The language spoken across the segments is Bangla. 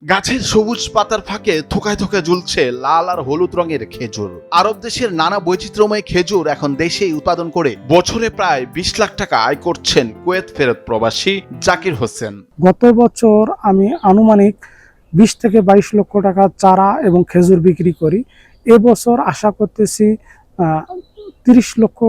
গাছের সবুজ পাতার ফাঁকে থোকায় থোকায় ঝুলছে লাল আর হলুদ রঙের খেজুর। আরব দেশের নানা বৈচিত্র্যময় খেজুর এখন দেশেই উৎপাদন করে বছরে প্রায় 20 লাখ টাকা আয় করছেন কুয়েত ফেরত প্রবাসী জাকির হোসেন। গত বছর আমি আনুমানিক 20 থেকে 22 লক্ষ টাকা চারা এবং খেজুর বিক্রি করি। এবছর আশা করতেছি 30 লক্ষ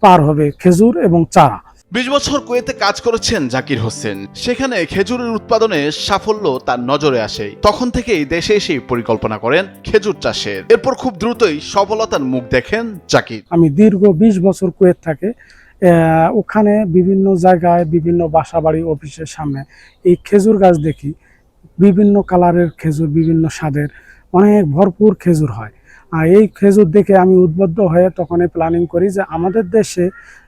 পার হবে খেজুর এবং চারা। 20 বছর কুয়েতে কাজ করেছেন জাকির হোসেন। সেখানে খেজুরের উৎপাদনে সাফল্য তার নজরে আসে। তখন থেকেই দেশে এসে পরিকল্পনা করেন খেজুর চাষের। এরপর খুব দ্রুতই সফলতার মুখ দেখেন জাকির। আমি দীর্ঘ 20 বছর কুয়েত থাকে, ওখানে বিভিন্ন জায়গায় বিভিন্ন বাসাবাড়ি অফিসের সামনে এই খেজুর গাছ দেখি। বিভিন্ন কালারের খেজুর, বিভিন্ন স্বাদের, অনেক ভরপুর খেজুর হয়। আর এই খেজুর দেখে আমি উদ্বুদ্ধ হয়ে তখনই প্ল্যানিং করি যে আমাদের দেশে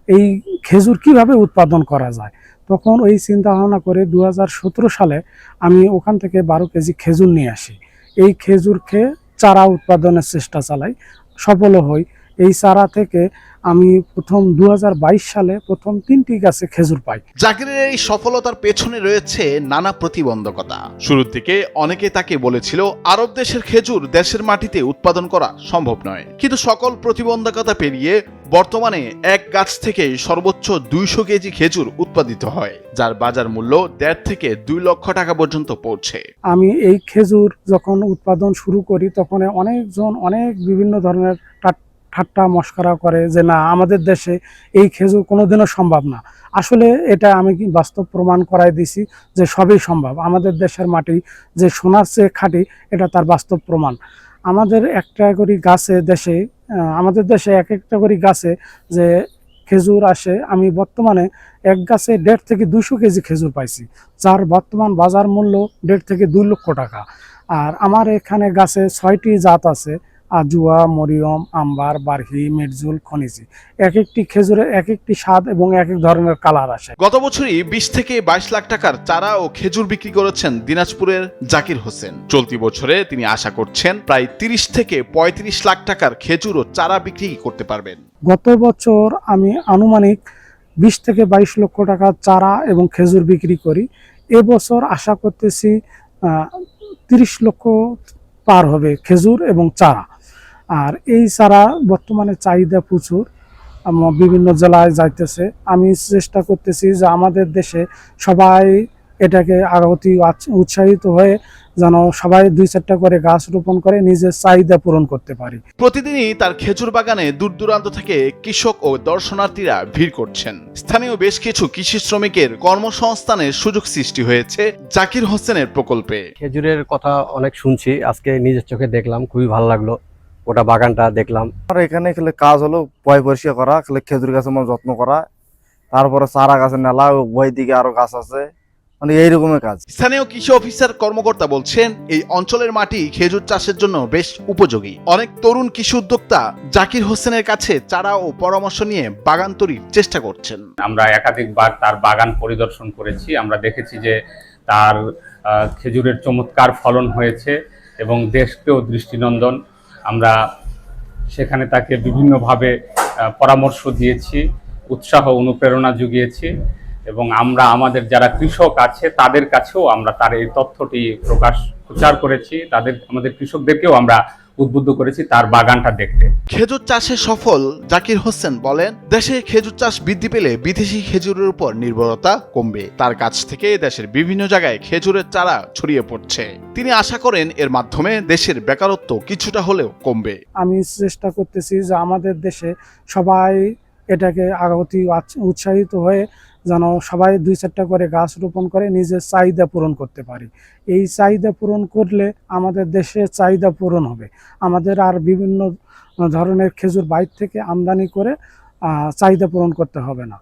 এই খেজুর কিভাবে উৎপাদন করা যায়। তখন ওই চিন্তা ভাবনা করে 2017 সালে আমি ওখান থেকে 12 কেজি খেজুর নিয়ে আসি। এই খেজুর খেয়ে চারা উৎপাদনের চেষ্টা চালাই, সফলও হই। এই চারা থেকে আমি প্রথম 2022 সালে প্রথম 3টি গাছে খেজুর পাই। জাকিরের এই সফলতার পেছনে রয়েছে নানা প্রতিবন্ধকতা। শুরুর দিকে অনেকে তাকে বলেছিল আরব দেশের খেজুর দেশের মাটিতে উৎপাদন করা সম্ভব নয়, কিন্তু সকল প্রতিবন্ধকতা পেরিয়ে বর্তমানে এক গাছ থেকে সর্বোচ্চ 200 কেজি খেজুর উৎপাদিত হয়, যার বাজার মূল্য 1.5 থেকে 2 লক্ষ টাকা পর্যন্ত পৌঁছে। আমি এই খেজুর যখন উৎপাদন শুরু করি তখন অনেকজন অনেক বিভিন্ন ধরনের ঠাট্টা মশকরা করে যে না, আমাদের দেশে এই খেজুর কোনোদিনও সম্ভব না। আসলে এটা আমি বাস্তব প্রমাণ করাই দিছি যে সবই সম্ভব। আমাদের দেশের মাটি যে সোনার চেয়ে খাঁটি, এটা তার বাস্তব প্রমাণ। আমাদের একটা করে গাছে দেশে আমাদের দেশে এক একটা করে গাছে যে খেজুর আসে, আমি বর্তমানে এক গাছে 1.5 থেকে 200 কেজি খেজুর পাইছি, যার বর্তমান বাজার মূল্য 1.5 থেকে 2 লক্ষ টাকা। আর আমার এখানে গাছে 6টি জাত আছে: আজুয়া, মরিয়ম, আম্বার, বারহি, মির্জুল, খনিজি। এক একটি খেজুরের এক একটি স্বাদ এবং এক এক ধরনের কালার আসে। গত বছরই 20 থেকে 22 লাখ টাকার চারা ও খেজুর বিক্রি করেছেন দিনাজপুরের জাকির হোসেন। চলতি বছরে তিনি আশা করছেন প্রায় 30 থেকে 35 লাখ টাকার খেজুর ও চারা বিক্রি করতে পারবেন। গত বছর আমি আনুমানিক 20 থেকে 22 লক্ষ টাকা চারা এবং খেজুর বিক্রি করি। এবছর আশা করতেছি 30 লক্ষ পার হবে খেজুর এবং চারা। আর এই চারা বর্তমানে চাহিদা প্রচুর, বিভিন্ন জেলায় যাইতেছে। আমি চেষ্টা করতেছি যে আমাদের দেশে সবাই এটাকে অতি উৎসাহিত হয়ে যেন সবাই 2-4টা করে গাছ রোপণ করে নিজের চাহিদা পূরণ করতে পারি। প্রতিদিনই তার খেজুর বাগানে দূর দূরান্ত থেকে কৃষক ও দর্শনার্থীরা ভিড় করছেন। স্থানীয় বেশ কিছু কৃষি শ্রমিকের কর্মসংস্থানের সুযোগ সৃষ্টি হয়েছে জাকির হোসেনের প্রকল্পে। খেজুরের কথা অনেক শুনছি, আজকে নিজের চোখে দেখলাম, খুবই ভালো লাগলো। ওটা বাগানটা দেখলাম। আর এখানে খেলে কাজ হলো পয় পরিষ্কার করা, খেলে খেজুর গাছের মতো যত্ন করা, তারপরে চারা গাছের নেলা, ওই দিকে আরো গাছ আছে, মানে এইরকমের কাজ। স্থানীয় কৃষি অফিসার কর্মকর্তা বলছেন এই অঞ্চলের মাটি খেজুর চাষের জন্য বেশ উপযোগী। অনেক তরুণ কৃষি উদ্যোক্তা জাকির হোসেনের কাছে চারা ও পরামর্শ নিয়ে বাগান তৈরির চেষ্টা করছেন। আমরা একাধিকবার তার বাগান পরিদর্শন করেছি। আমরা দেখেছি যে তার খেজুরের চমৎকার ফলন হয়েছে এবং দেশকেও দৃষ্টিনন্দন। আমরা সেখানে তাকে বিভিন্নভাবে পরামর্শ দিয়েছি, উৎসাহ অনুপ্রেরণা জুগিয়েছি এবং আমরা আমাদের যারা কৃষক আছে তাদের কাছেও আমরা তার এই তথ্যটি প্রচার করেছি। আমাদের কৃষকদেরকেও আমরা উদ্বুদ্ধ করেছি তার বাগানটা দেখতে। খেজুর চাষে সফল জাকির হোসেন বলেন, দেশে খেজুর চাষ বৃদ্ধি পেলে বিদেশি খেজুরের উপর নির্ভরতা কমবে। তার কাছ থেকে দেশের বিভিন্ন জায়গায় খেজুরের চারা ছড়িয়ে পড়ছে। তিনি আশা করেন এর মাধ্যমে দেশের বেকারত্ব কিছুটা হলেও কমবে। আমি চেষ্টা করতেছি যে আমাদের দেশে সবাই এটাকে অতি উৎসাহিত হয়ে যেন সবাই 2-4টা করে গাছ রোপণ করে নিজের চাহিদা পূরণ করতে পারি। এই চাহিদা পূরণ করলে আমাদের দেশের চাহিদা পূরণ হবে। আমাদের আর বিভিন্ন ধরনের খেজুর বাইরে থেকে আমদানি করে চাহিদা পূরণ করতে হবে না।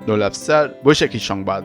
নূর আফসার, বৈশাখী সংবাদ।